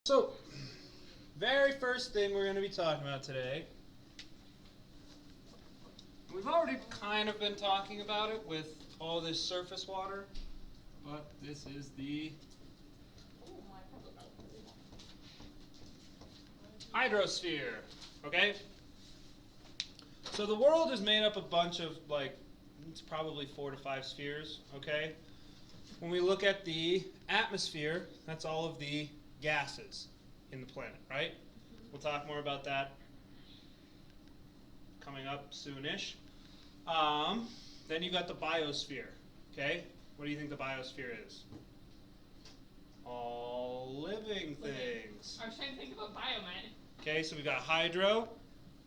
So, very first thing we're going to be talking about today, we've already kind of been talking about it with all this surface water, but this is the hydrosphere, okay? So the world is made up a bunch of, it's probably 4 to 5 spheres, okay? When we look at the atmosphere, that's all of the gases in the planet, right? We'll talk more about that coming up soonish. Then you got the biosphere, okay? What do you think the biosphere is? All living things. I was trying to think of a biomed. Okay, so we got hydro,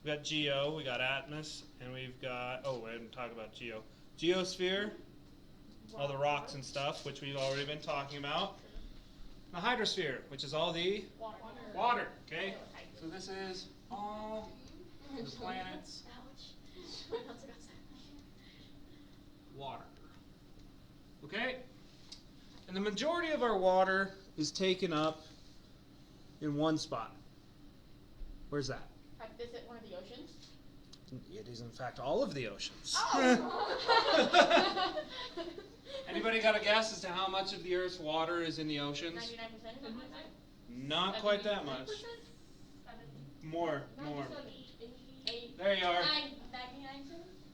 we got geo, we got atmos, and we've got, we didn't talk about geo. Geosphere, all the rocks and stuff, which we've already been talking about. The hydrosphere, which is all the water, okay? So this is all the planet's water, okay? And the majority of our water is taken up in one spot. Where's that? Is it one of the oceans? It is in fact all of the oceans. Oh. Anybody got a guess as to how much of the Earth's water is in the oceans? 99%? Not quite that much. More. There you are. 99%?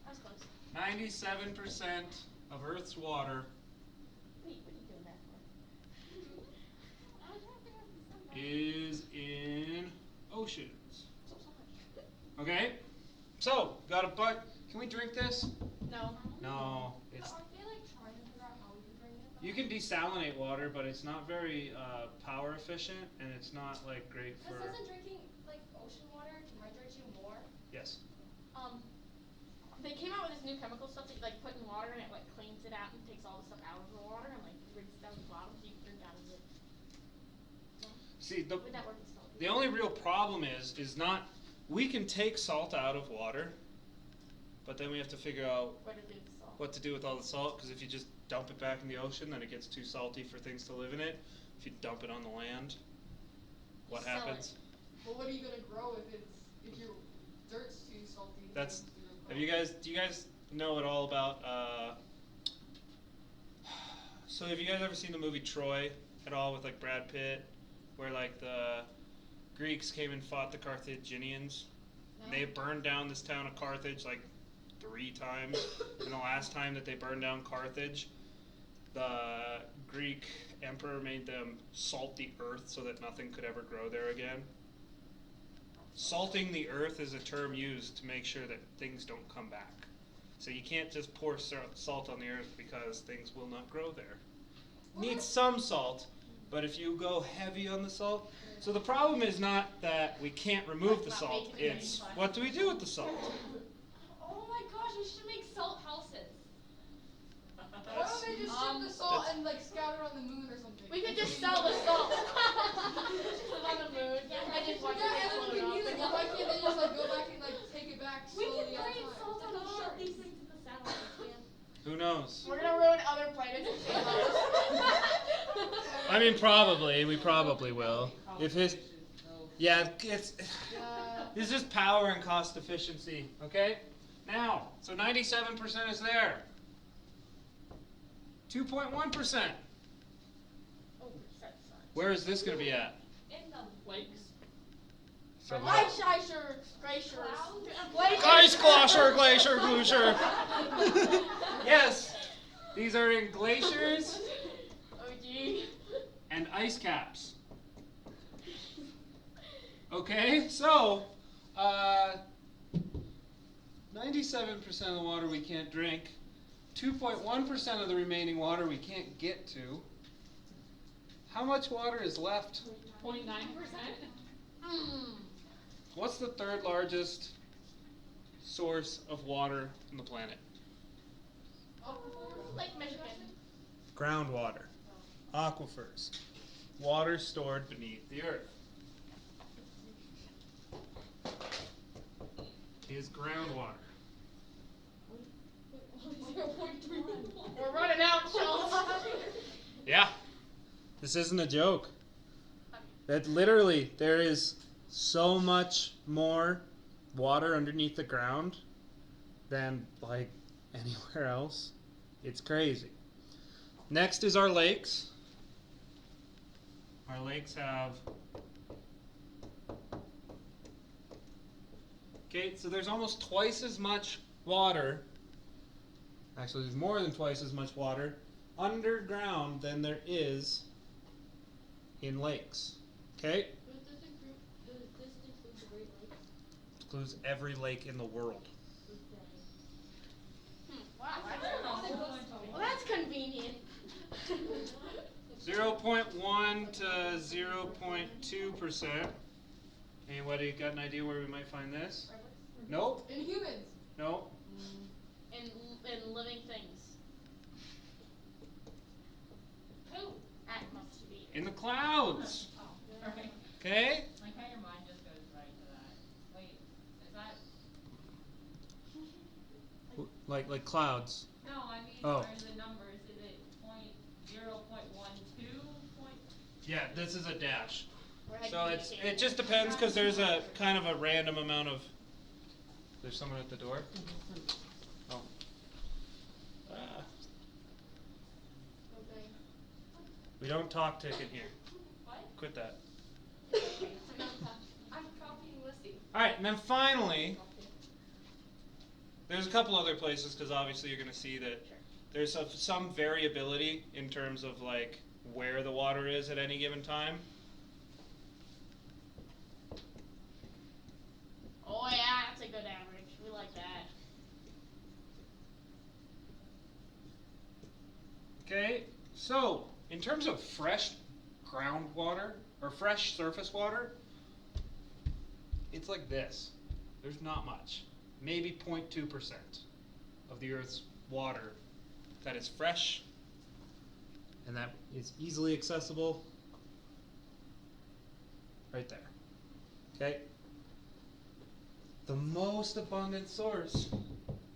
I was close. 97% of Earth's water Wait, what are you doing that for? is in oceans. So much. Okay? So, got a butt. Can we drink this? No. No. It's. Aren't they trying to figure out how we can drink it? You can desalinate water, but it's not very power efficient, and it's not great for. Because doesn't drinking ocean water dehydrate you more? Yes. They came out with this new chemical stuff that you put in water and it cleans it out and takes all the stuff out of the water and rinses down the bottom so you can drink out of it. No? See, Would that work in salt? the only real problem is not we can take salt out of water, but then we have to figure out What to do with the salt? what to do with all the salt, because if you just dump it back in the ocean, then it gets too salty for things to live in it. If you dump it on the land, what Sell happens? Well, what are you gonna grow if your dirt's too salty? That's. Do you guys know at all about? So have you guys ever seen the movie Troy at all with Brad Pitt, where the Greeks came and fought the Carthaginians? No. And they burned down this town of Carthage 3 times. And the last time that they burned down Carthage, the Greek emperor made them salt the earth so that nothing could ever grow there again. Salting the earth is a term used to make sure that things don't come back. So you can't just pour salt on the earth because things will not grow there. Needs some salt, but if you go heavy on the salt, so the problem is not that we can't remove the salt, it's what do we do with the salt? Oh my gosh, we should make salt houses. Why don't they just ship the salt and scatter on the moon or something? We could just sell the salt. Just put it on the moon. I just watch it Yeah, and float then off. why can't they just go back and take it back We slowly can at a bring time? salt on all of these things to the satellites, man. Who knows? We're gonna ruin other planets and save us. I mean, we probably will. If it's just power and cost efficiency, okay? Now, so 97% is there. 2.1%. Oh, that's fun. Where is this going to be at? In the lakes. So Ice glaciers. Ice glacier. Yes, these are in glaciers Oh gee. and ice caps. Okay, so 97% of the water we can't drink, 2.1% of the remaining water we can't get to. How much water is left? 0.9%. What's the third largest source of water on the planet? Lake Michigan. Groundwater. Aquifers. Water stored beneath the earth. Is groundwater. We're running out, Schultz. Yeah. This isn't a joke. That literally, there is so much more water underneath the ground than like anywhere else. It's crazy. Next is our lakes. Our lakes have... Okay, so there's almost twice as much water. Actually, there's more than twice as much water underground than there is in lakes. Okay? Does this include the Great Lakes? It includes every lake in the world. Wow, well, that's convenient. 0.1 to 0.2%. Anybody got an idea where we might find this? Nope. In humans. Nope. In living things. Who? That must be. In the clouds. Oh, right. Okay? Like how your mind just goes right to that. Wait, is that? Like clouds. No, I mean, Oh. are the numbers? Is it 0.12 point? Yeah, this is a dash. We're head So communicating. it just depends because there's a kind of a random amount of. There's someone at the door. Oh. Okay. We don't talk ticket here. What? Quit that. I'm copying Lissy. All right, and then finally, there's a couple other places because obviously you're going to see that there's some variability in terms of like where the water is at any given time. Oh yeah, that's a good average. We like that. Okay, so in terms of fresh groundwater or fresh surface water, it's like this. There's not much, maybe 0.2% of the Earth's water that is fresh and that is easily accessible right there. Okay? The most abundant source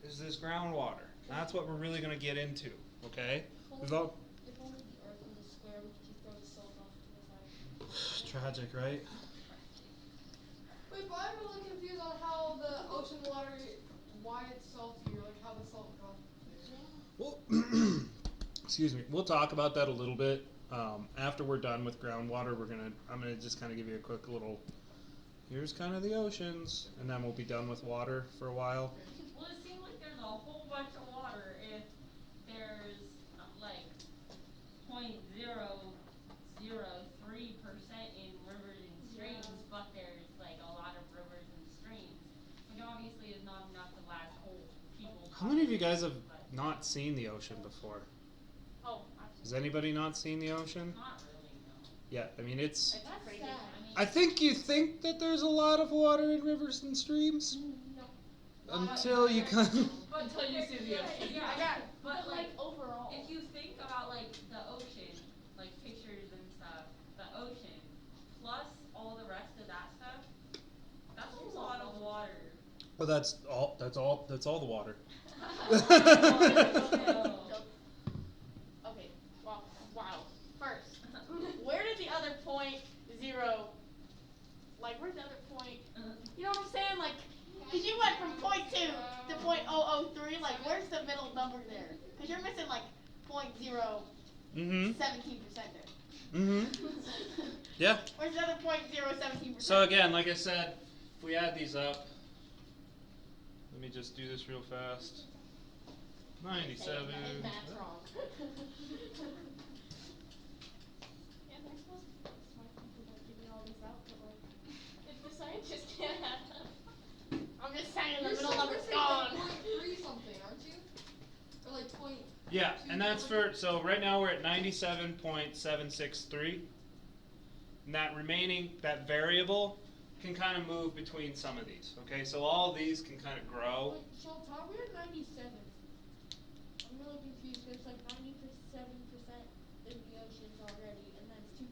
is this groundwater. That's what we're really going to get into, okay? We've all... If only the Earth was square, we could throw the salt off to the side. Tragic, right? Wait, but I'm really confused on how the ocean water, why it's salty, or like how the salt got there. Well, excuse me. We'll talk about that a little bit. After we're done with groundwater, I'm gonna just kind of give you a quick little. Here's kind of the oceans, and then we'll be done with water for a while. Well, it seems like there's a whole bunch of water if there's like 0.003% in rivers and streams, but there's like a lot of rivers and streams, which obviously is not enough to last whole people. How many of you guys have not seen the ocean before? Oh, Has anybody not seen the ocean? Not really, no. Yeah, I mean it's. that's crazy. I mean, I think you think that there's a lot of water in rivers and streams No. until you come. but Until you see the ocean. Yeah, I got it. but like overall. if you think about like the ocean, like pictures and stuff, the ocean plus all the rest of that stuff, that's a lot of water. Well, that's all the water. Okay, well, wow. First, where did the other point zero, like, where's the other point, you know what I'm saying? Like, because you went from 0.2 to 0.003, like, where's the middle number there? Because you're missing, like, 0.017% there. Yeah. Where's the other 0.017%? So again, like I said, if we add these up, let me just do this real fast. 97. His math's wrong. Yeah, they're supposed to be smart people that figure all this out, but like, if the scientists can't have them, I'm just saying the middle number's gone. Like 0.3 something, aren't you? Or like point. Yeah, and that's for, so right now we're at 97.763. And that remaining, that variable, can kind of move between some of these. Okay, so all of these can kind of grow. Wait, Schultz, how are we at 97? I'm really confused. There's like 97% in the oceans already, and that's 2%.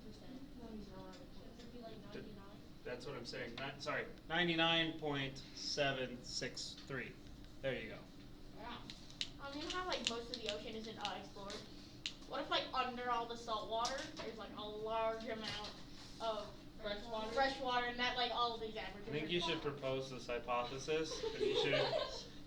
No, he's not. Shouldn't it be like 99? That's what I'm saying. Sorry, 99.763. There you go. Yeah. You know how like most of the ocean isn't explored? What if like under all the salt water, there's like a large amount of fresh water, and that like all of these I averages. think you should propose this hypothesis, and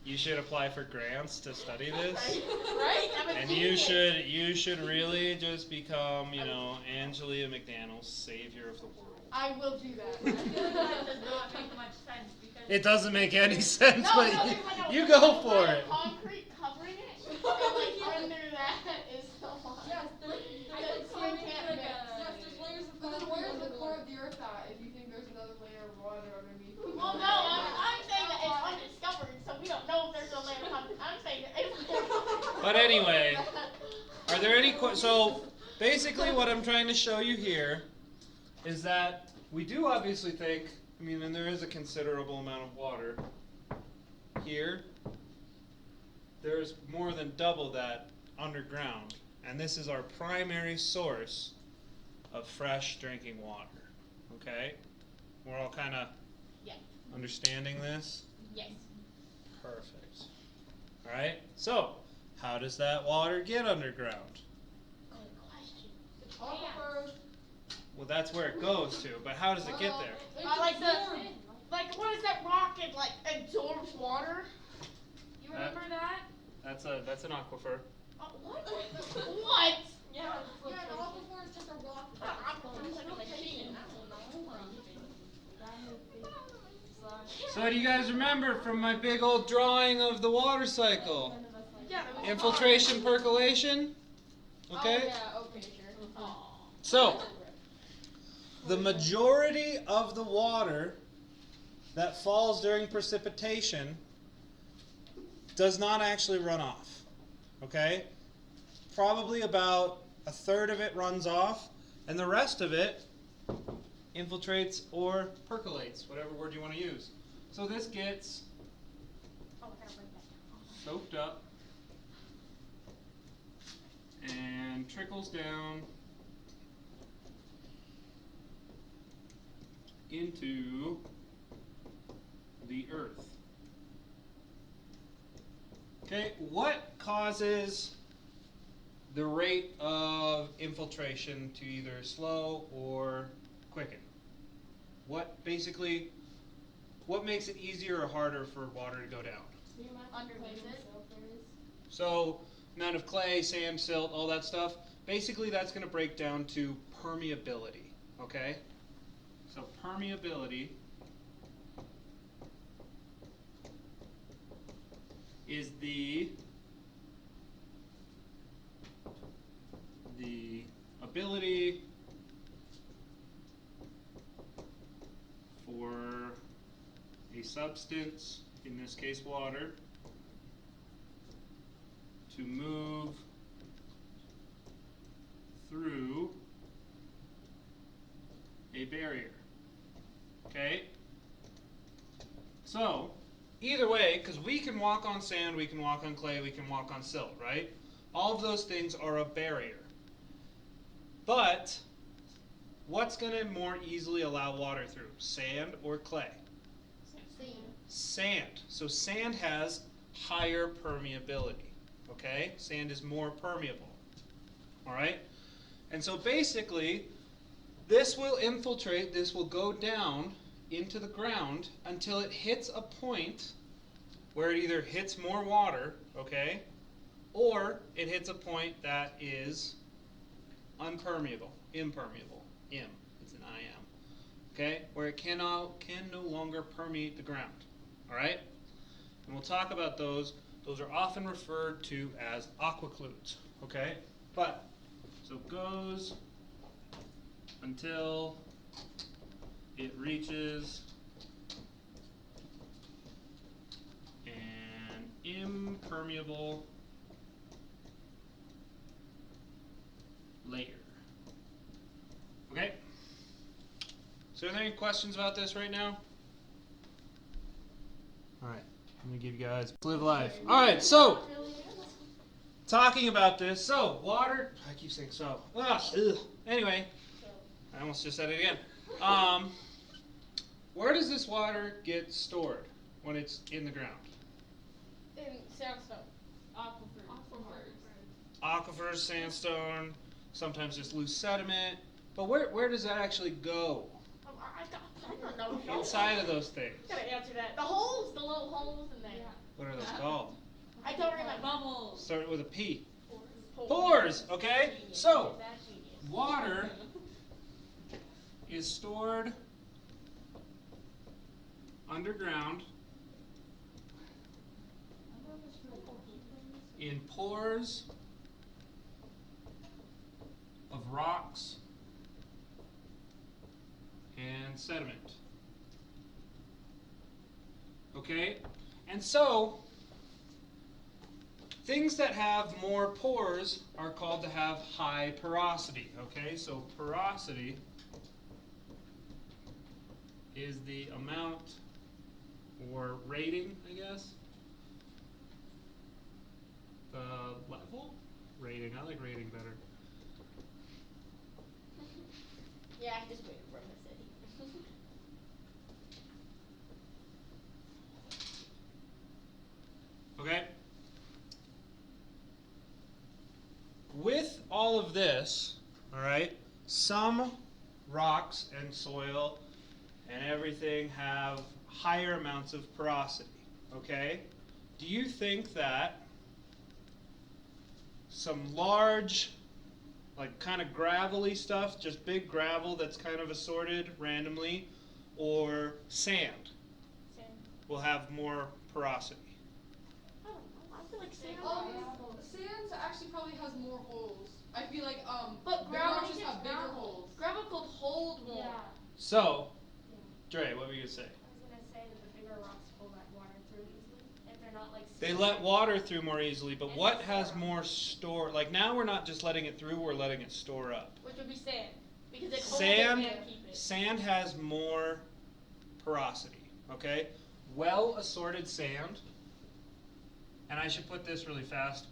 you should apply for grants to study this. Right? I'm a And genius. you should really just become, Angelia McDaniel's savior of the world. I will do that. I feel like that does not make much sense because It doesn't make any sense, No, but no, you, there's like a you go for layer it. of concrete covering it, and like under that is the water. Yes, I The could two see can't like mix. yes, there's layers of But then where's the core of the earth at if you think there's another layer of water underneath? Well, no, I'm saying that it's undiscovered, so we don't know if there's a layer of concrete. I'm saying that it's But anyway, are there any so basically what I'm trying to show you here is that we do obviously think, and there is a considerable amount of water here. There's more than double that underground, and this is our primary source of fresh drinking water. Okay? We're all kind of Yeah. understanding this? Yes. Perfect. All right? So, how does that water get underground? Good question. Aquifers. Well, that's where it goes to, but how does it get there? Like what is that rock? It like absorbs water. You remember that? That's an aquifer. What? What? Yeah. Yeah, an aquifer is just a rock. So do you guys remember from my big old drawing of the water cycle? Yeah. Infiltration, percolation? Okay? Oh, yeah, okay, sure. So, the majority of the water that falls during precipitation does not actually run off. Okay? Probably about a third of it runs off, and the rest of it infiltrates or percolates, whatever word you want to use. So this gets soaked up and trickles down into the earth. Okay, what causes the rate of infiltration to either slow or quicken? What makes it easier or harder for water to go down? Underneath it. So, amount of clay, sand, silt, all that stuff, basically that's going to break down to permeability, okay? So permeability is the ability for a substance, in this case water, to move through a barrier. Okay? So, either way, because we can walk on sand, we can walk on clay, we can walk on silt, right? All of those things are a barrier. But, what's going to more easily allow water through? Sand or clay? Sand. So sand has higher permeability. Okay? Sand is more permeable. Alright? And so basically, this will infiltrate, this will go down into the ground until it hits a point where it either hits more water, okay, or it hits a point that is impermeable. It's an IM. Okay? Where it can no longer permeate the ground. Alright? And we'll talk about those. Those are often referred to as aquicludes. Okay? But, so it goes until it reaches an impermeable layer. Okay? So are there any questions about this right now? Alright, I'm going to give you guys live life. Alright, so, talking about this, so, water, I keep saying so. Ugh. Anyway, I almost just said it again. Where does this water get stored when it's in the ground? In sandstone. Aquifers, sandstone, sometimes just loose sediment. But where does that actually go? Inside of those things. Gotta answer that. The holes, the little holes in there. Yeah. What are those called? I don't remember. Bubbles. Start with a P. Pores. Pores, okay? So, That's genius. water is stored underground in pores of rocks and sediment. Okay? And so, things that have more pores are called to have high porosity. Okay? So, porosity is the amount or rating, I guess. The level? Rating. I like rating better. Yeah, I just waited for him to say. Okay? With all of this, all right, some rocks and soil and everything have higher amounts of porosity, okay? Do you think that some large, like kind of gravelly stuff, just big gravel that's kind of assorted randomly, or sand Sand. will have more porosity? I don't know. I feel like sand. Sand actually probably has more holes. I feel like But bigger gravel rocks just have bigger holes. Gravel could hold more. Yeah. So, Dre, what were you gonna say? I was gonna say that the bigger rocks will let water through easily if they're not like. They let water through more easily, but And what they has store. more store? Like now we're not just letting it through, we're letting it store up. Which would be sand. Because it holds Sand, it and keep it. sand has more porosity, okay? Well assorted sand, and I should put this really fast,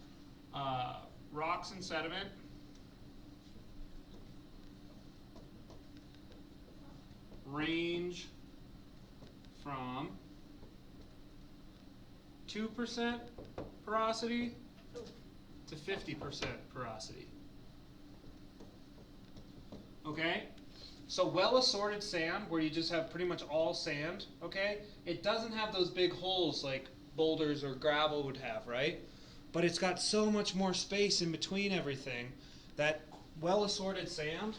rocks and sediment range from 2% porosity to 50% porosity. Okay? So well assorted sand, where you just have pretty much all sand, okay? It doesn't have those big holes like boulders or gravel would have, right? But it's got so much more space in between everything that well assorted sand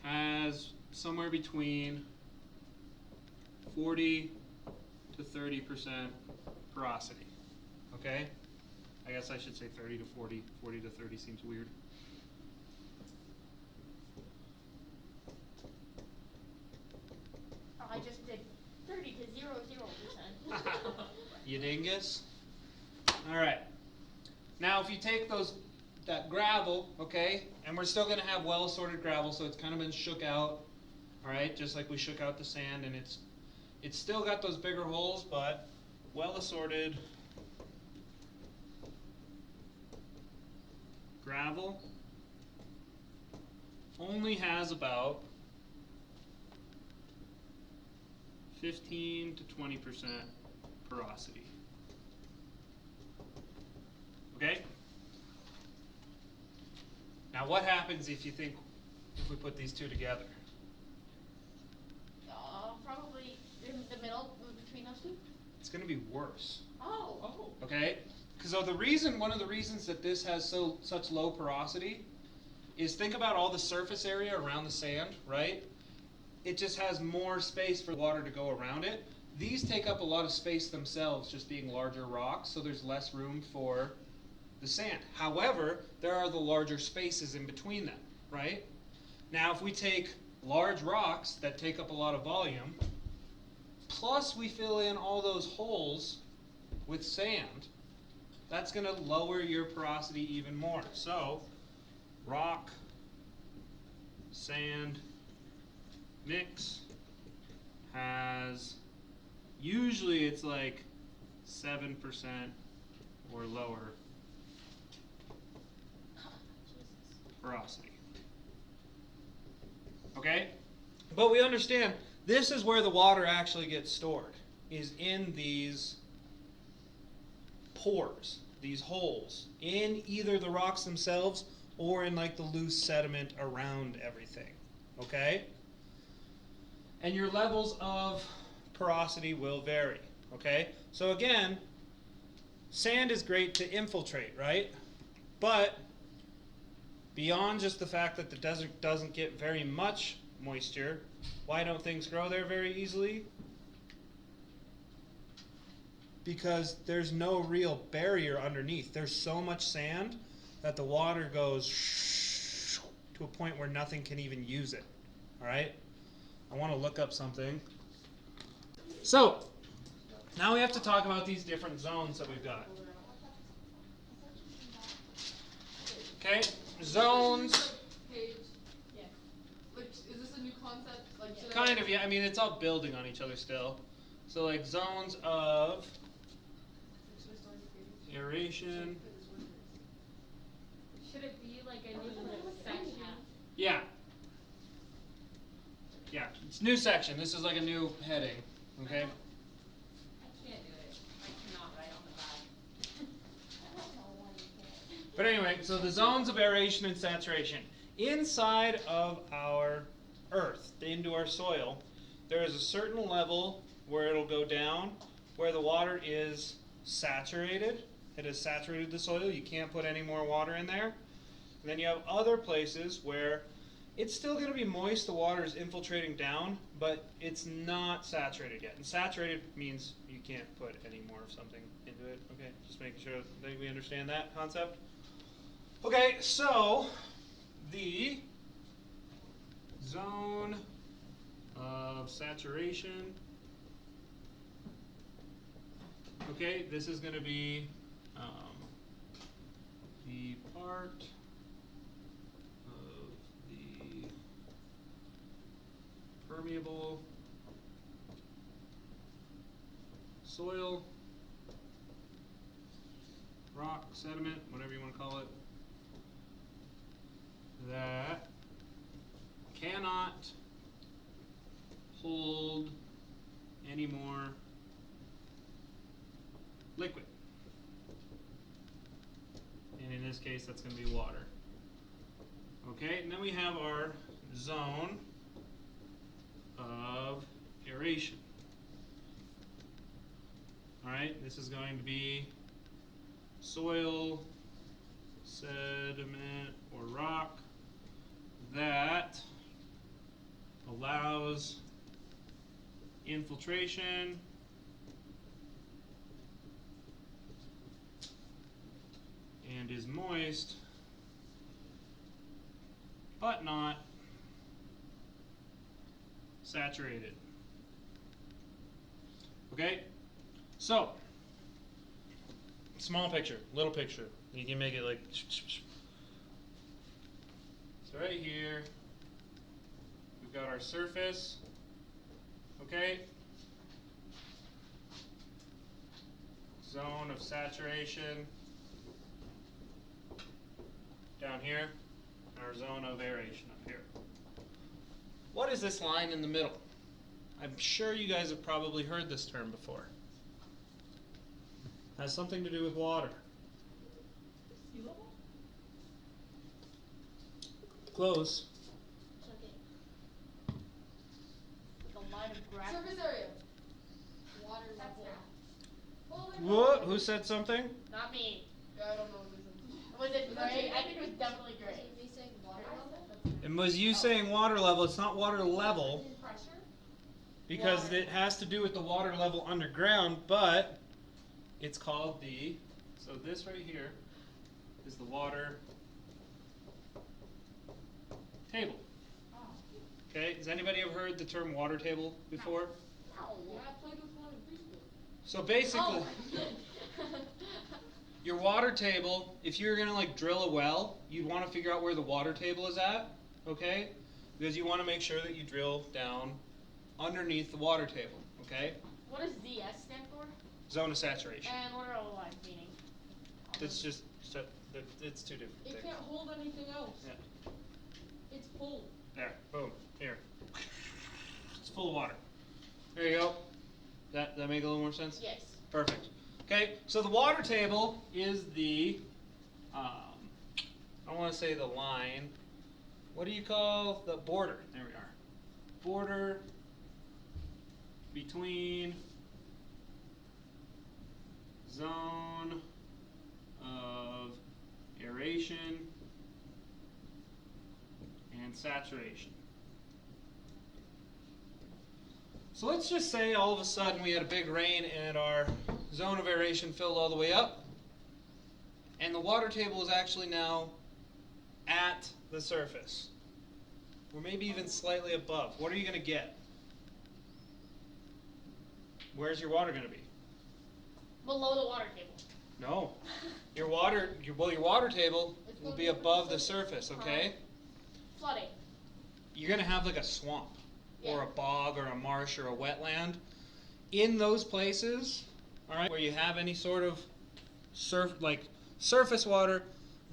has somewhere between 40 to 30% porosity. Okay? I guess I should say 30 to 40. 40 to 30 seems weird. Oh, I just did 30 to 0.00%. You dingus. Alright. Now if you take that gravel, okay, and we're still going to have well assorted gravel, so it's kind of been shook out, alright, just like we shook out the sand, and it's still got those bigger holes, but well assorted gravel only has about 15 to 20% porosity. Okay? Now what happens if we put these two together? Probably in the middle between those two. It's going to be worse. Oh. Okay? Because one of the reasons that this has such low porosity is think about all the surface area around the sand, right? It just has more space for water to go around it. These take up a lot of space themselves, just being larger rocks, so there's less room for the sand. However, there are the larger spaces in between them, right? Now, if we take large rocks that take up a lot of volume, plus we fill in all those holes with sand, that's going to lower your porosity even more. So, rock, sand, mix has, usually it's like 7% or lower porosity. Okay? But we understand this is where the water actually gets stored, is in these pores, these holes, in either the rocks themselves or in like the loose sediment around everything. Okay? And your levels of porosity will vary. Okay? So again, sand is great to infiltrate, right? But beyond just the fact that the desert doesn't get very much moisture, why don't things grow there very easily? Because there's no real barrier underneath. There's so much sand that the water goes to a point where nothing can even use it. All right? I want to look up something. So, now we have to talk about these different zones that we've got. Okay, zones. Page. Yeah. Like, is this a new concept? Like, should Kind of, yeah. I mean, it's all building on each other still. So, like zones of aeration. Should it be like a new section? Yeah. Yeah, it's new section. This is like a new heading. Okay. I can't do it. I cannot write on the back. But anyway, so the zones of aeration and saturation. Inside of our earth, into our soil, there is a certain level where it'll go down, where the water is saturated. It has saturated the soil. You can't put any more water in there. And then you have other places where it's still going to be moist. The water is infiltrating down, but it's not saturated yet. And saturated means you can't put any more of something into it. Okay, just making sure that we understand that concept. Okay, so the zone of saturation. Okay, this is going to be the part of the permeable soil, rock, sediment, whatever you want to call it, that cannot hold any more liquid. And in this case, that's going to be water. Okay, and then we have our zone of aeration. Alright, this is going to be soil, sediment, or rock that allows infiltration and is moist but not saturated. Okay? So, small picture, little picture. You can make it like so right here we've got our surface. Okay? Zone of saturation down here, our zone of aeration up here. What is this line in the middle? I'm sure you guys have probably heard this term before. Has something to do with water. Sea level? Close. It's okay. Like a line of grass. Surface area. Water That's level. now. Well, like, What? Who said something? Not me. Yeah, I don't know what this is. Was it Was that gray? you? I think it was definitely gray. Was it me saying water level? It was you saying water level. It's not water level Pressure? because Water. it has to do with the water level underground, but it's called the, so this right here is the water table. Okay, has anybody ever heard the term water table before? Yeah, I played with one in preschool. So basically, Oh. your water table, if you're gonna like drill a well, you'd want to figure out where the water table is at, okay? Because you want to make sure that you drill down underneath the water table, okay? What does ZS stand for? Zone of saturation. And what are all the lines meaning? It's just, it's two different It things. can't hold anything else. Yeah. It's full. There, boom, here. It's full of water. There you go. That make a little more sense? Yes. Perfect. Okay, so the water table is the, I want to say the line. What do you call the border? There we are. Border between zone of aeration and saturation. So let's just say all of a sudden we had a big rain and our zone of aeration filled all the way up, and the water table is actually now at the surface, or maybe even slightly above. What are you going to get? Where's your water going to be? Below the water table. No. Your water table will be above the surface, okay? Flooding. You're going to have like a swamp or Yeah. a bog or a marsh or a wetland. In those places, all right, where you have any sort of surface water,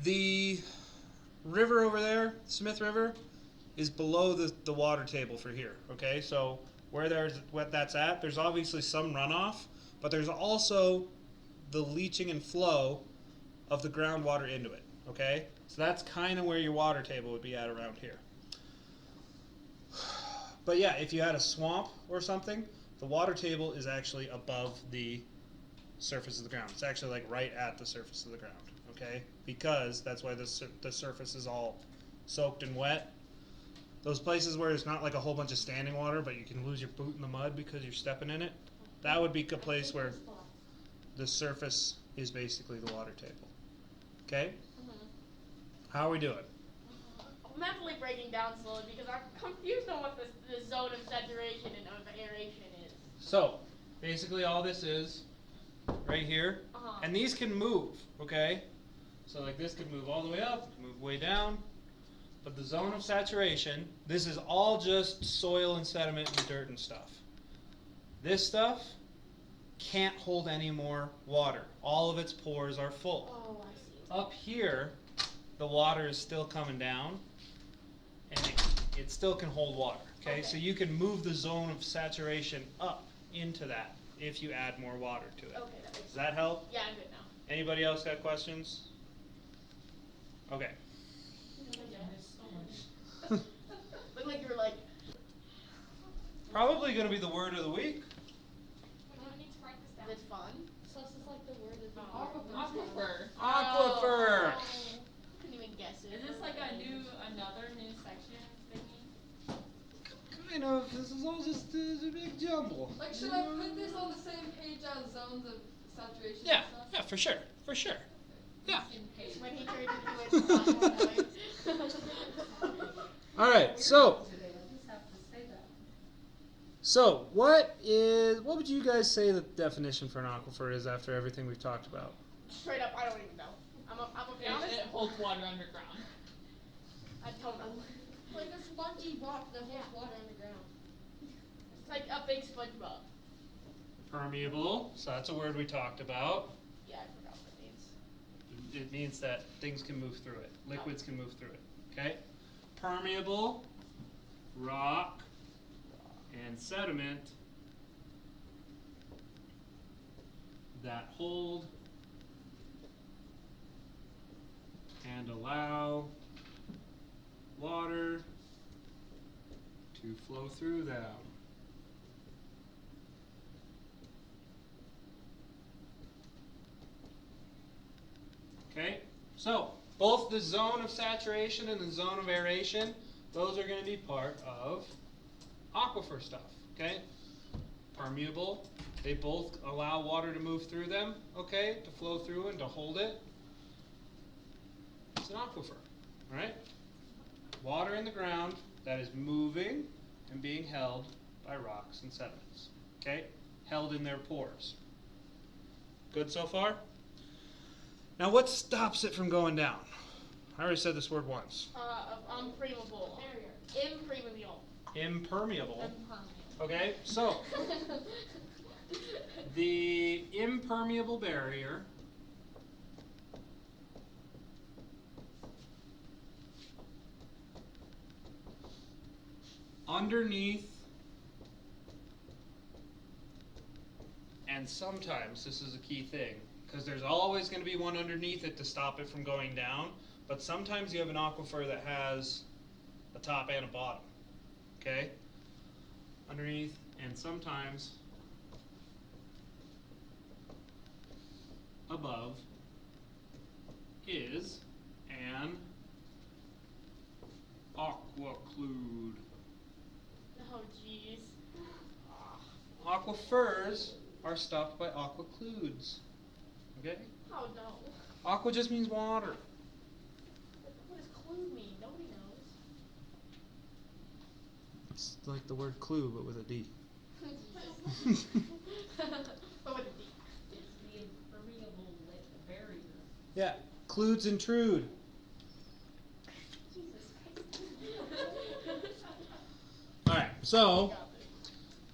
the river over there, Smith River, is below the water table for here, okay? So where that's at, there's obviously some runoff, but there's also the leaching and flow of the groundwater into it, okay? So that's kind of where your water table would be at around here. But yeah, if you had a swamp or something, the water table is actually above the surface of the ground. It's actually like right at the surface of the ground, okay? Because that's why the surface is all soaked and wet. Those places where it's not like a whole bunch of standing water, but you can lose your boot in the mud because you're stepping in it, that would be a place where the surface is basically the water table. Okay? How are we doing? I'm mentally breaking down slowly because I'm confused on what the zone of saturation and of aeration is. So, basically all this is right here, and these can move, okay? So like this could move all the way up, move way down, but the zone of saturation, this is all just soil and sediment and dirt and stuff. This stuff can't hold any more water. All of its pores are full. Oh, I see. Up here, the water is still coming down, and it still can hold water, okay? So you can move the zone of saturation up into that if you add more water to it. Okay, that makes Does that help? Yeah, I'm good now. Anybody else got questions? Okay. Look like you were like, Probably going to be the word of the week. I need to write this down. is it fun? So this is like the word of the Aquifer. Aquifer. I couldn't even guess it. Is this like another new section thingy? Kind of. This is all just a big jumble. Like, should I put this on the same page as zones of saturation Yeah, and stuff? yeah, for sure, for sure. Yeah. When he turned into it. All right, so what would you guys say the definition for an aquifer is after everything we've talked about? Straight up, I don't even know. I'm a be honest. It holds water underground. I don't know. Like a spongy rock that holds water underground. It's like a big SpongeBob. Permeable, so that's a word we talked about. Yeah, I forgot what it means. It means that things can move through it. Liquids can move through it. Okay? Permeable, rock, and sediment that hold and allow water to flow through them. Okay, so both the zone of saturation and the zone of aeration, those are going to be part of aquifer stuff. Okay, permeable, they both allow water to move through them, okay, to flow through and to hold it. It's an aquifer, all right? Water in the ground that is moving and being held by rocks and sediments, okay, held in their pores. Good so far? Now, what stops it from going down? I already said this word once. Impermeable. Impermeable. Impermeable. Okay, so the impermeable barrier underneath, and sometimes this is a key thing, because there's always going to be one underneath it to stop it from going down, But sometimes you have an aquifer that has a top and a bottom. Okay? Underneath, and sometimes above is an aquaclude. Oh, jeez. Aquifers are stopped by aquacludes. Okay? Oh, no. Aqua just means water. What does clue mean? Nobody knows. It's like the word clue, but with a D. But with a D. It's the impermeable barrier. Yeah, cludes intrude. Jesus Christ. Alright, so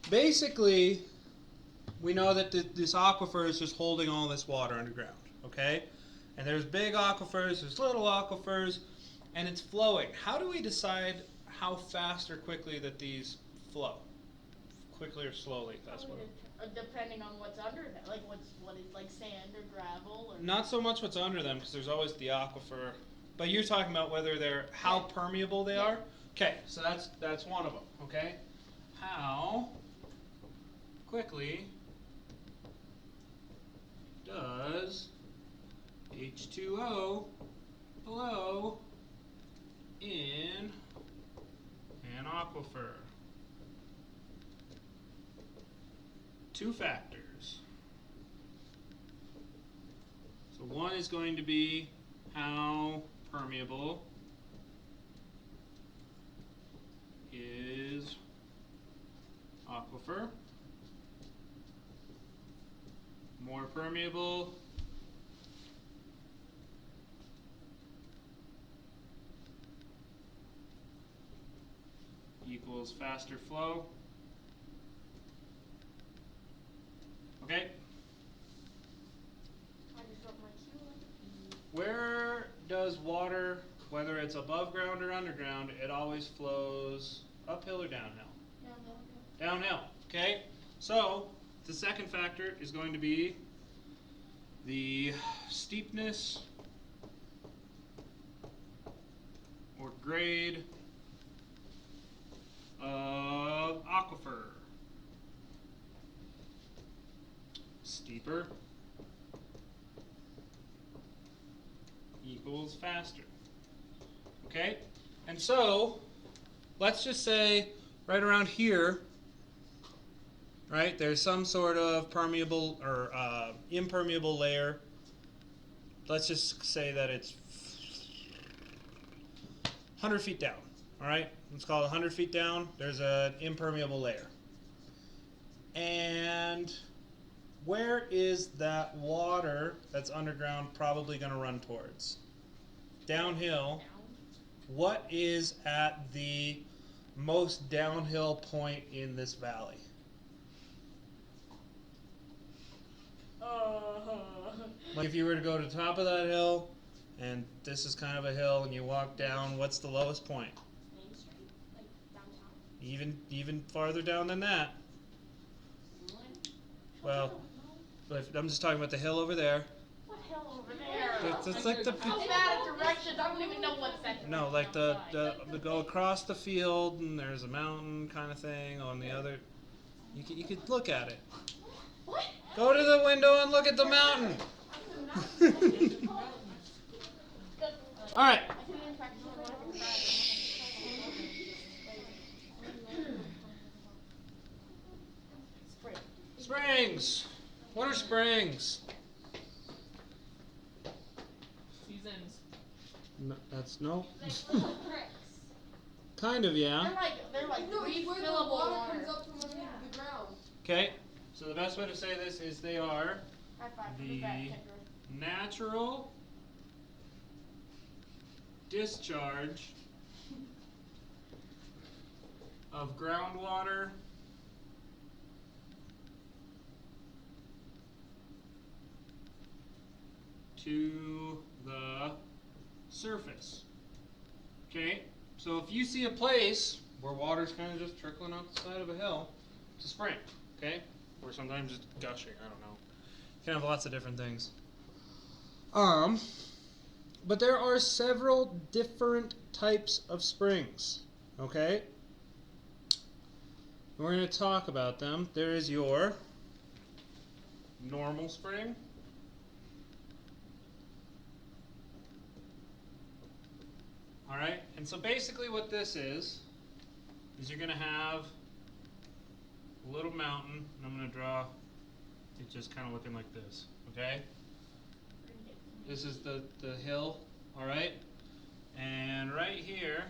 basically, we know that this aquifer is just holding all this water underground, okay? And there's big aquifers, there's little aquifers, and it's flowing. How do we decide how fast or quickly that these flow? Quickly or slowly? That's what. Depending on what's under them, like what is like sand or gravel or. Not so much what's under them, because there's always the aquifer. But you're talking about whether they're how permeable they are. Okay, so that's one of them. Okay, how quickly does H2O flow in an aquifer? Two factors. So one is going to be how permeable is aquifer. More permeable equals faster flow. Okay? I just wrote my cue like a bee. Where does water, whether it's above ground or underground, it always flows uphill or downhill? Downhill. Okay? So, the second factor is going to be the steepness or grade of aquifer. Steeper equals faster. Okay? And so, let's just say right around here, right, there's some sort of permeable or impermeable layer. Let's just say that it's 100 feet down. All right? Let's call it 100 feet down. There's an impermeable layer. And where is that water that's underground probably going to run towards? Downhill. What is at the most downhill point in this valley? Like if you were to go to the top of that hill, and this is kind of a hill, and you walk down, what's the lowest point? Main Street, like downtown. Even farther down than that. Well, but I'm just talking about the hill over there. What hill over there? It's like the I'm bad at directions. I don't even know what's that. no, like the go across the field, and there's a mountain kind of thing on the other. You could look at it. What? Go to the window and look at the mountain. All right. I couldn't even practice my work. Spring. Springs. What are springs? Seasons. No, that's no. Like little bricks. Kind of, yeah. They're like No, it's where the refillable water water. comes up from underneath the ground. Okay. So the best way to say this is they are High five for the the back, Kendra. natural discharge of groundwater to the surface. Okay, so if you see a place where water's kind of just trickling off the side of a hill, it's a spring. Okay, or sometimes it's gushing. I don't know. You can have lots of different things. but there are several different types of springs, okay? We're going to talk about them. There is your normal spring. All right, and so basically what this is you're going to have a little mountain, and I'm going to draw it just kind of looking like this, okay? This is the hill, all right? And right here,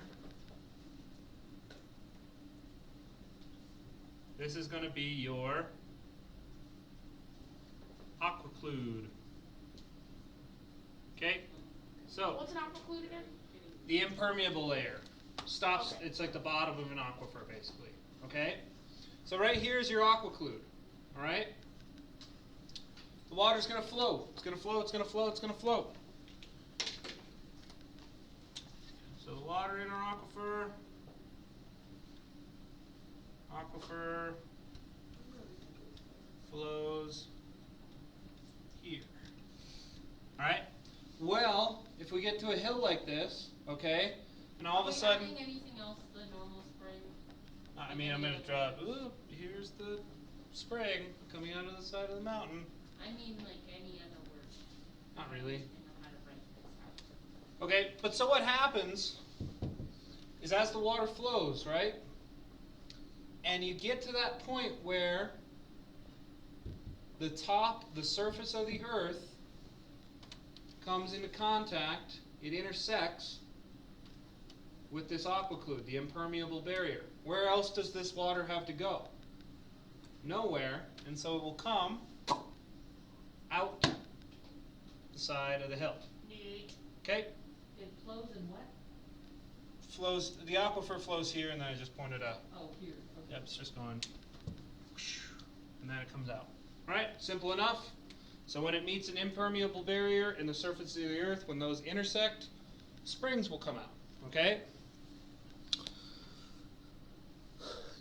this is going to be your aquiclude. Okay? So, What's an aquiclude again? the impermeable layer stops, Okay. it's like the bottom of an aquifer basically, okay? So right here is your aquiclude, all right? The water's going to flow. It's going to flow, it's going to flow, it's going to flow. So the water in our aquifer flows here. All right? Well, if we get to a hill like this, okay, and all of a sudden, Adding anything else to the normal spring? I mean, I'm going to draw, ooh, here's the spring coming out of the side of the mountain. I mean, like any other word. Not really. I know how to write this out. Okay, but so what happens is as the water flows, right, and you get to that point where the surface of the earth comes into contact, it intersects with this aquiclude, the impermeable barrier. Where else does this water have to go? Nowhere, and so it will come out the side of the hill. Okay? It flows in what? The aquifer flows here, and then I just pointed out. Oh, here. Okay. Yep, it's just going, and then it comes out. All right, simple enough. So when it meets an impermeable barrier in the surface of the earth, when those intersect, springs will come out. Okay?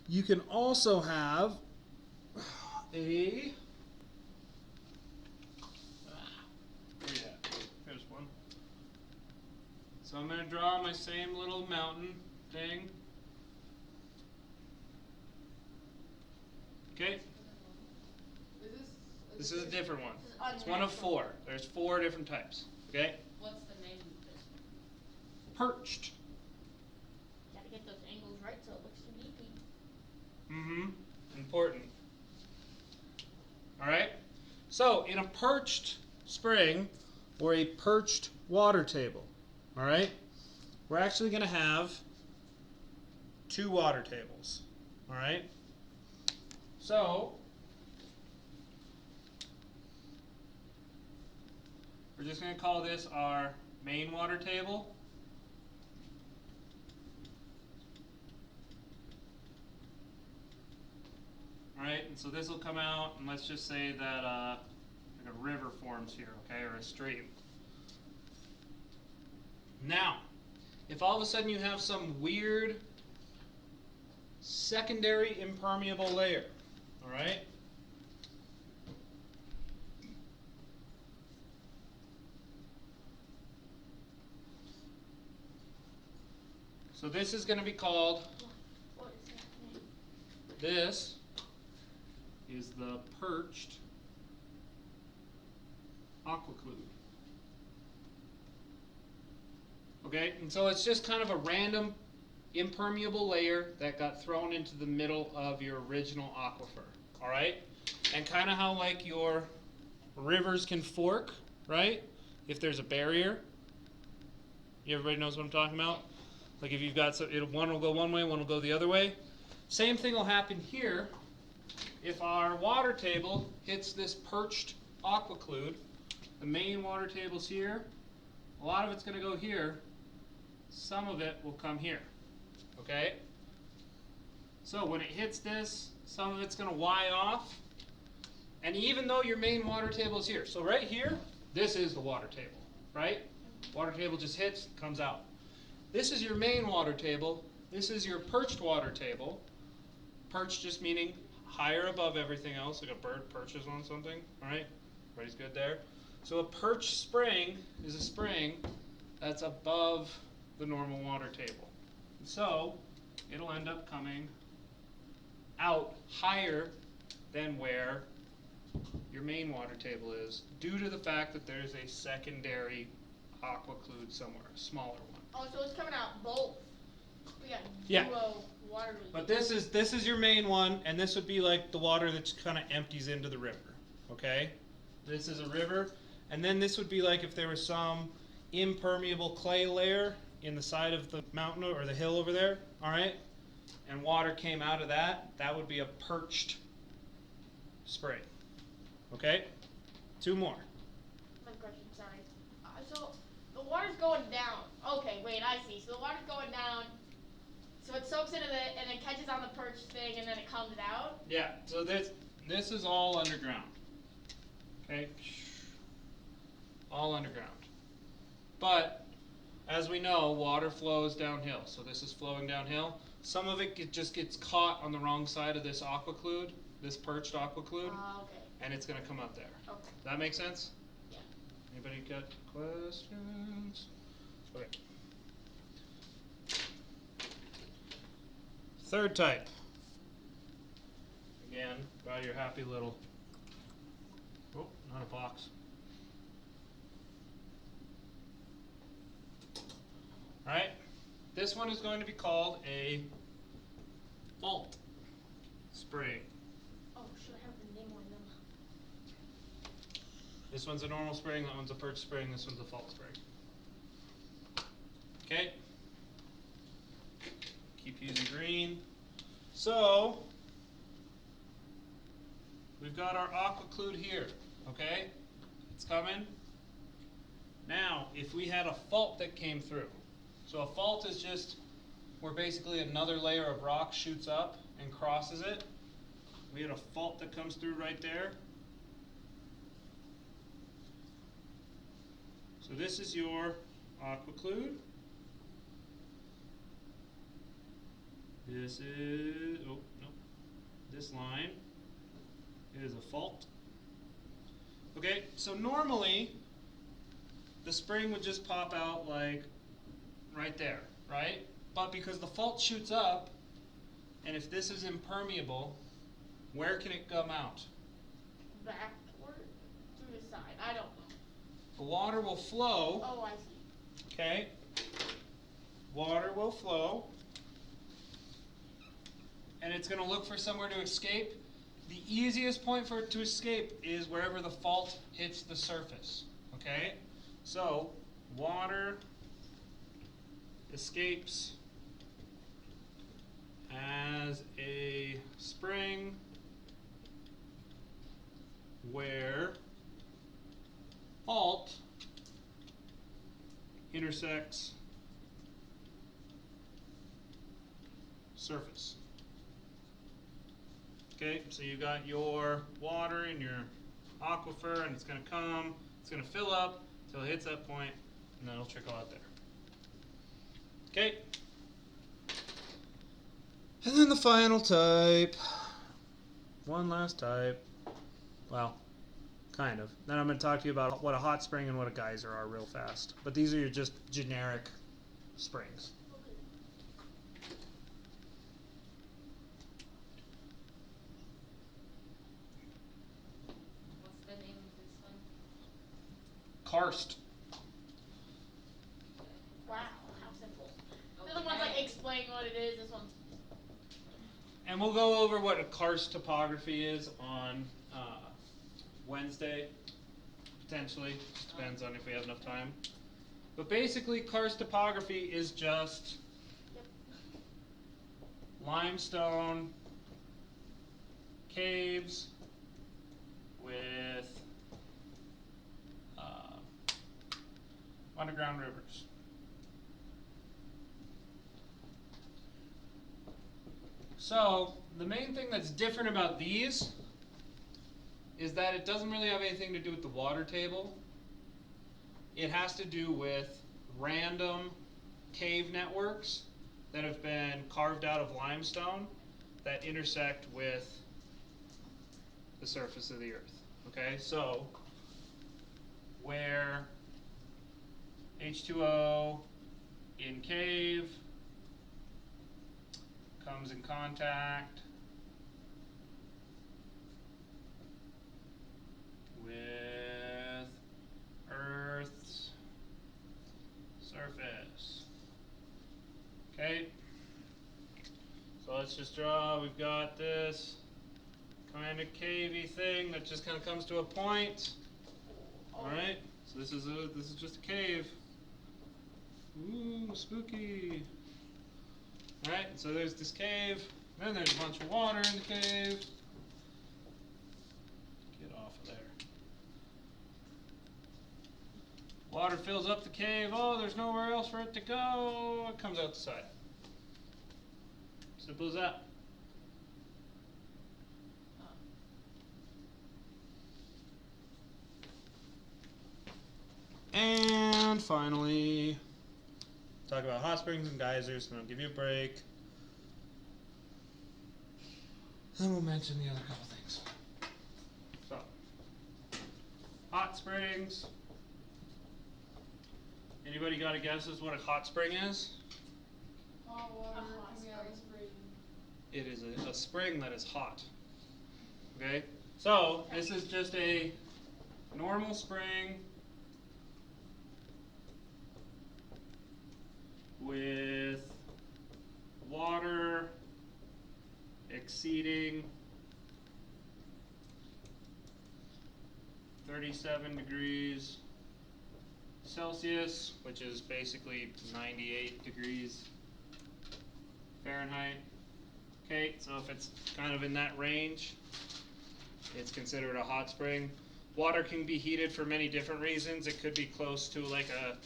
You can also have a here's one. So I'm going to draw my same little mountain thing. Okay? This is a different one. It's one of four. There's 4 different types. Okay? What's the name of this? Perched. Gotta get those angles right so it looks unique. Mm-hmm. Important. Alright? So, in a perched spring, or a perched water table, alright, we're actually going to have 2 water tables. Alright? So, we're just going to call this our main water table. Alright, and so this will come out, and let's just say that like a river forms here, okay, or a stream. Now, if all of a sudden you have some weird secondary impermeable layer, alright? So this is going to be called, What is that name? this is the perched aquiclude. Okay, and so it's just kind of a random impermeable layer that got thrown into the middle of your original aquifer. Alright? And kind of how like your rivers can fork, right? If there's a barrier. Everybody knows what I'm talking about? Like if you've got, one will go one way, one will go the other way. Same thing will happen here if our water table hits this perched aquiclude. The main water table's here. A lot of it's going to go here. Some of it will come here. Okay? So when it hits this, some of it's going to Y off. And even though your main water table is here, so right here, this is the water table, right? Water table just hits, comes out. This is your main water table. This is your perched water table. Perched just meaning higher above everything else, like a bird perches on something, all right? Everybody's good there? So a perched spring is a spring that's above the normal water table. So it'll end up coming out higher than where your main water table is, due to the fact that there's a secondary aquiclude somewhere, a smaller one. Oh, so it's coming out both. We got Yeah. duo water leak. But this is your main one, and this would be like the water that kind of empties into the river. Okay, this is a river, and then this would be like if there was some impermeable clay layer in the side of the mountain or the hill over there. All right, and water came out of that. That would be a perched spring. Okay, 2 more. My question, sorry. So the water's going down. Okay, wait, I see. So the water's going down. So it soaks into it and it catches on the perch thing and then it comes out. Yeah. So this is all underground. Okay, all underground. But as we know, water flows downhill. So this is flowing downhill. Some of it just gets caught on the wrong side of this aquiclude, this perched aquiclude, Okay. and it's going to come up there. Okay. Does that make sense? Yeah. Anybody got questions? Okay. Third type. Again, got your happy little. Oh, not a box. Alright. This one is going to be called a fault spring. Oh, should I have the name on them? This one's a normal spring, that one's a perch spring, this one's a fault spring. Okay? Keep using green. So, we've got our aquiclude here, okay? It's coming. Now, if we had a fault that came through, so a fault is just where basically another layer of rock shoots up and crosses it. We had a fault that comes through right there. So this is your aquiclude. This is, oh, no, this line is a fault. Okay, so normally the spring would just pop out like right there, right? But because the fault shoots up, and if this is impermeable, where can it come out? Backward? Through the side. I don't know. The water will flow, Oh, I see. okay? Water will flow, and it's going to look for somewhere to escape. The easiest point for it to escape is wherever the fault hits the surface, okay? So, water escapes as a spring where fault intersects surface. Okay, so you got your water in your aquifer, and it's going to come, it's going to fill up until it hits that point, and then it'll trickle out there. Okay. And then the final type. One last type. Well, kind of. Then I'm going to talk to you about what a hot spring and what a geyser are real fast. But these are your just generic springs. What's the name of this one? Karst. Wow, how simple. The other one's like explain what it is. This one's. And we'll go over what a karst topography is on Wednesday, potentially. Just depends on if we have enough time. But basically, karst topography is just limestone caves with underground rivers. So, the main thing that's different about these is that it doesn't really have anything to do with the water table. It has to do with random cave networks that have been carved out of limestone that intersect with the surface of the earth. Okay, so where H2O in cave comes in contact with Earth's surface. Okay, so let's just draw. We've got this kind of cavey thing that just kind of comes to a point. All right, so this is just a cave. Ooh, spooky. All right, so there's this cave. Then there's a bunch of water in the cave. Get off of there. Water fills up the cave. Oh, there's nowhere else for it to go. It comes out the side. Simple as that. And finally, talk about hot springs and geysers, and I'll give you a break. Then we'll mention the other couple things. So, hot springs. Anybody got a guess as what a hot spring is? Hot water A hot coming out of the spring. It is a spring that is hot. Okay? So, this is just a normal spring with water exceeding 37 degrees Celsius, which is basically 98 degrees Fahrenheit. Okay, so if it's kind of in that range, it's considered a hot spring. Water can be heated for many different reasons. It could be close to like a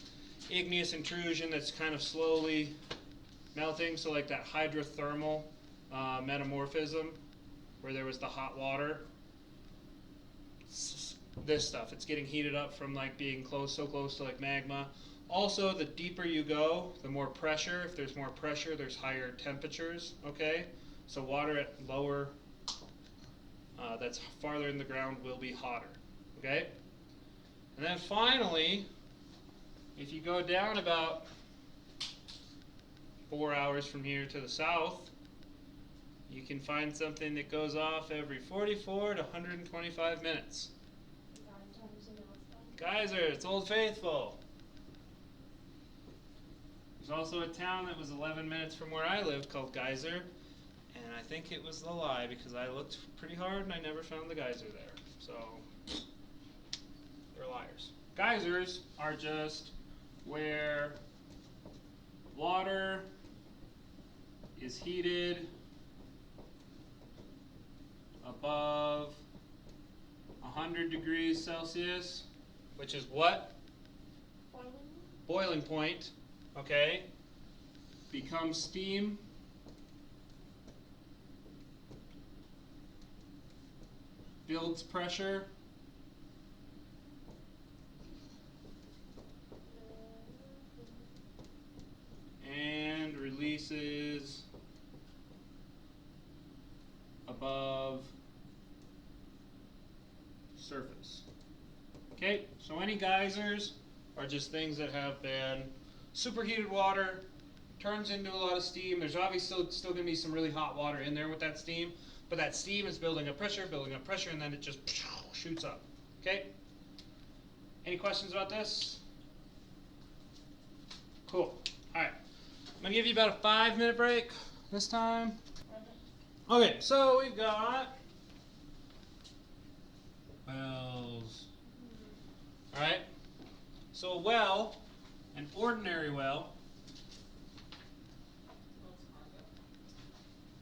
igneous intrusion that's kind of slowly melting, so like that hydrothermal metamorphism where there was the hot water. This stuff, it's getting heated up from like being so close to like magma. Also, the deeper you go, the more pressure. If there's more pressure, there's higher temperatures, okay? So water at lower, that's farther in the ground, will be hotter, okay? And then finally, if you go down about 4 hours from here to the south, you can find something that goes off every 44 to 125 minutes. Geyser, it's Old Faithful. There's also a town that was 11 minutes from where I lived called Geyser, and I think it was a lie because I looked pretty hard and I never found the geyser there. So, they're liars. Geysers are just where water is heated above 100 degrees Celsius, which is what? Boiling point, okay? Becomes steam. Builds pressure. And releases above surface. Okay, so any geysers are just things that have been superheated water, turns into a lot of steam. There's obviously still going to be some really hot water in there with that steam, but that steam is building up pressure, and then it just shoots up. Okay? Any questions about this? Cool. Alright. I'm going to give you about a 5-minute break this time. Okay, so we've got wells. Alright? So a well, an ordinary well,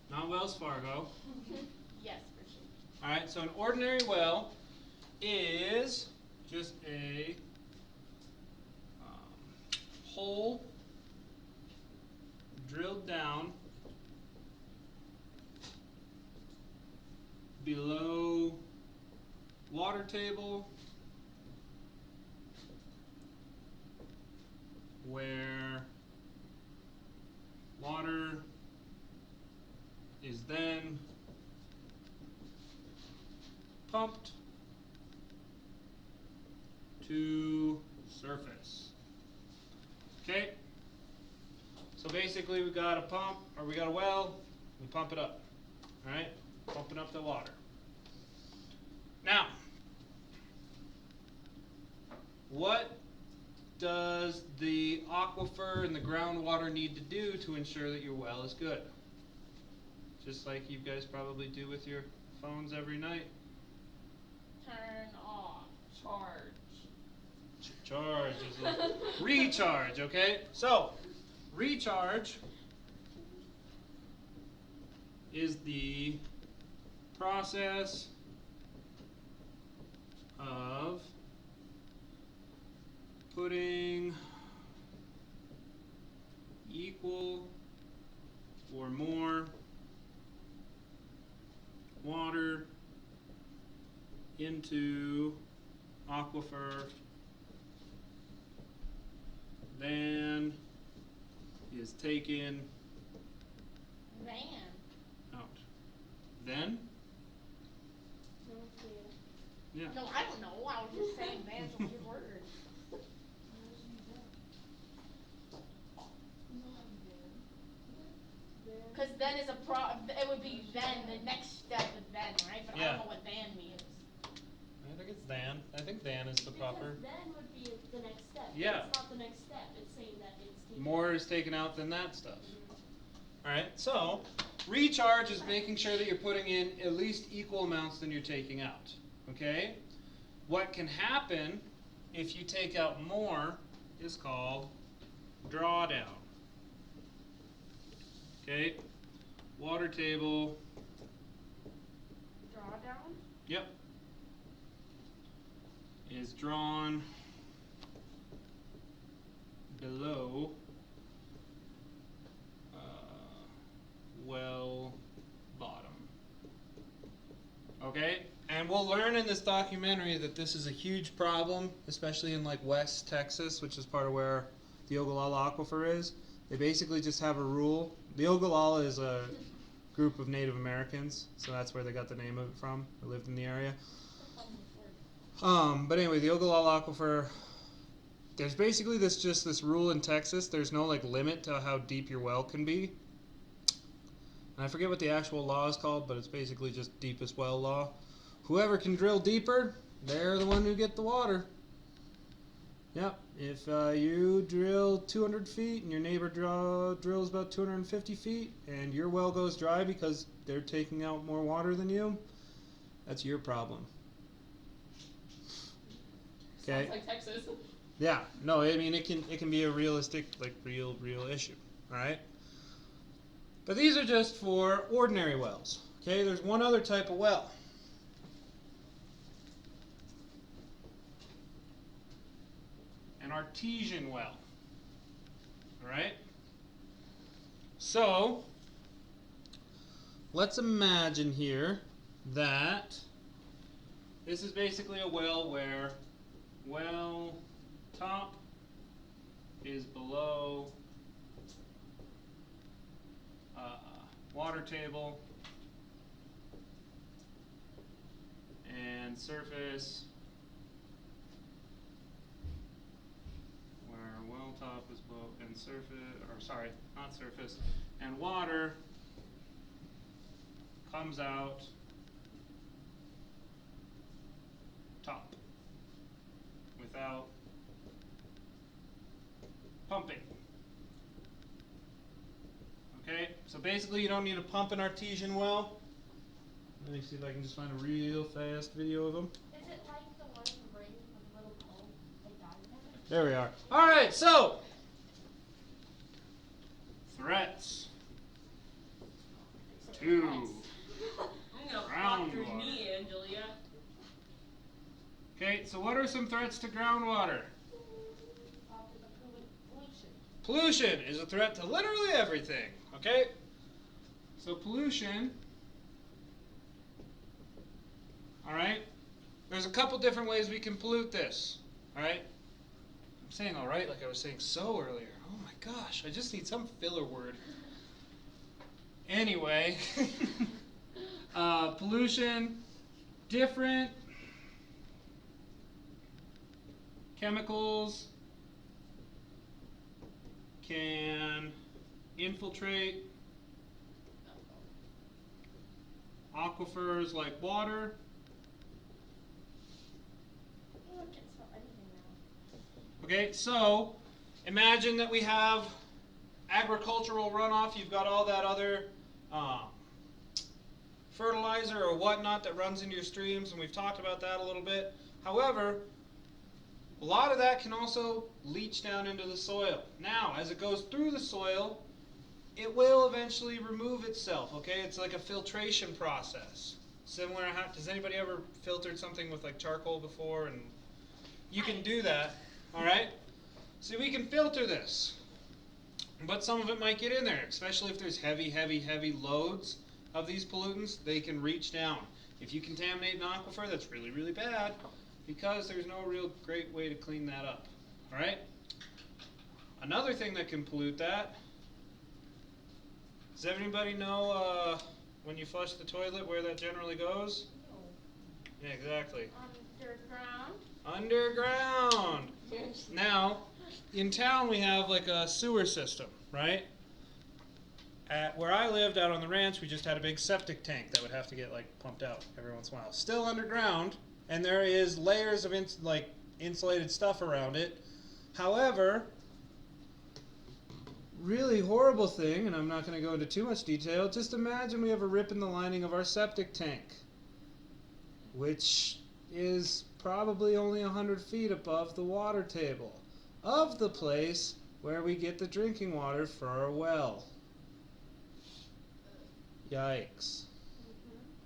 not Wells Fargo. Yes, for sure. Alright, so an ordinary well is just a hole drilled down below water table where water is then pumped to surface. basically we got a pump, or we got a well, we pump it up. Alright? Pumping up the water. Now, what does the aquifer and the groundwater need to do to ensure that your well is good? Just like you guys probably do with your phones every night. Turn off. Charge. Charge is a recharge, okay? So, recharge is the process of putting equal or more water into aquifer than is taken Van. out. Then? Yeah. No, I don't know. I was just saying van's a weird word. Because then is it would be then, the next step is then, right? But I Yeah. don't know what then means. I think it's than. I think than is the proper. Because then would be the next step. Yeah. It's not the next step. It's saying that it's taken. More is taken out than that stuff. Alright, so recharge is making sure that you're putting in at least equal amounts than you're taking out. Okay? What can happen if you take out more is called drawdown. Okay? Water table. Drawdown? Yep. Is drawn below well bottom. Okay? And we'll learn in this documentary that this is a huge problem, especially in like West Texas, which is part of where the Ogallala Aquifer is. They basically just have a rule. The Ogallala is a group of Native Americans, so that's where they got the name of it from. They lived in the area. But anyway, the Ogallala Aquifer, there's basically this rule in Texas. There's no like limit to how deep your well can be. And I forget what the actual law is called, but it's basically just deepest well law. Whoever can drill deeper, they're the one who get the water. Yep. If you drill 200 feet and your neighbor drills about 250 feet and your well goes dry because they're taking out more water than you, that's your problem. Okay. Sounds like Texas. Yeah. No, I mean it can be a realistic, like real issue. All right. But these are just for ordinary wells. Okay. There's one other type of well. An artesian well. All right. So let's imagine here that this is basically a well where well top is below water table and surface where well top is below and surface, or sorry, not surface, and water comes out top without pumping. Okay, so basically you don't need to pump an artesian well. Let me see if I can just find a real fast video of them. Is it like the one from Britain with the little cone? Like that? There we are. Alright, so threats to I'm gonna fuck your groundwater. knee, Angelia. Okay, so what are some threats to groundwater? Pollution. Pollution is a threat to literally everything. Okay? So pollution, alright? There's a couple different ways we can pollute this. Alright? I'm saying alright like I was saying so earlier. Oh my gosh, I just need some filler word. Anyway, pollution, different chemicals can infiltrate aquifers like water. Oh, I can't spell anything now. Okay, so imagine that we have agricultural runoff. You've got all that other fertilizer or whatnot that runs into your streams, and we've talked about that a little bit. However, a lot of that can also leach down into the soil. Now, as it goes through the soil, it will eventually remove itself, okay? It's like a filtration process. Similar, does anybody ever filtered something with like charcoal before? And you can do that, all right? So we can filter this, but some of it might get in there, especially if there's heavy loads of these pollutants. They can reach down. If you contaminate an aquifer, that's really bad, because there's no real great way to clean that up, all right? Another thing that can pollute that, does everybody know when you flush the toilet where that generally goes? Yeah, exactly. Underground. Now, in town we have like a sewer system, right? At where I lived out on the ranch, we just had a big septic tank that would have to get like pumped out every once in a while. Still underground, and there is layers of insulated stuff around it. However, really horrible thing, and I'm not going to go into too much detail, just imagine we have a rip in the lining of our septic tank, which is probably only 100 feet above the water table of the place where we get the drinking water for our well. Yikes.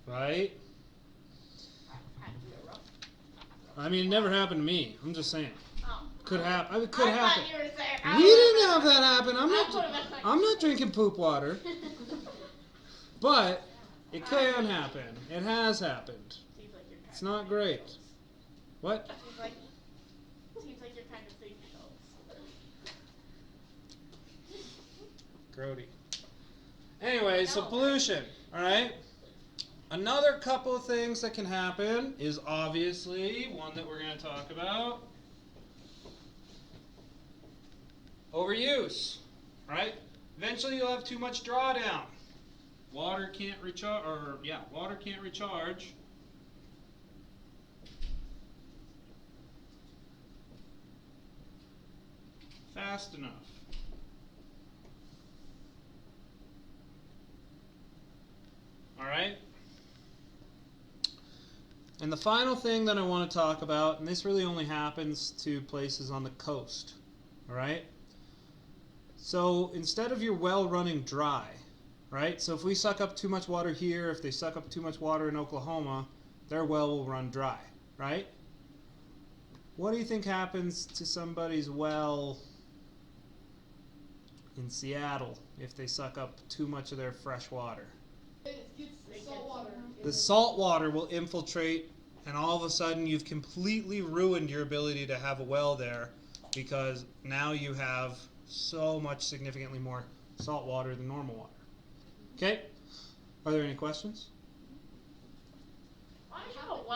Right? I mean, it never happened to me. I'm just saying. Could happen. It could happen. We didn't have that happen. I'm not drinking poop water. But it can happen. It has happened. It's not great. What? Seems like you're kind of sleepy. Grody. Anyway, so pollution. Alright? Another couple of things that can happen is obviously one that we're going to talk about. Overuse. Right? Eventually you'll have too much drawdown. Water can't recharge. Fast enough. Alright? And the final thing that I want to talk about, and this really only happens to places on the coast. Alright? So instead of your well running dry, right? So if we suck up too much water here, if they suck up too much water in Oklahoma, their well will run dry, right? What do you think happens to somebody's well in Seattle if they suck up too much of their fresh water? It gets salt water. The salt water will infiltrate, and all of a sudden you've completely ruined your ability to have a well there, because now you have so much significantly more salt water than normal water. Okay? Are there any questions? Why do you have a well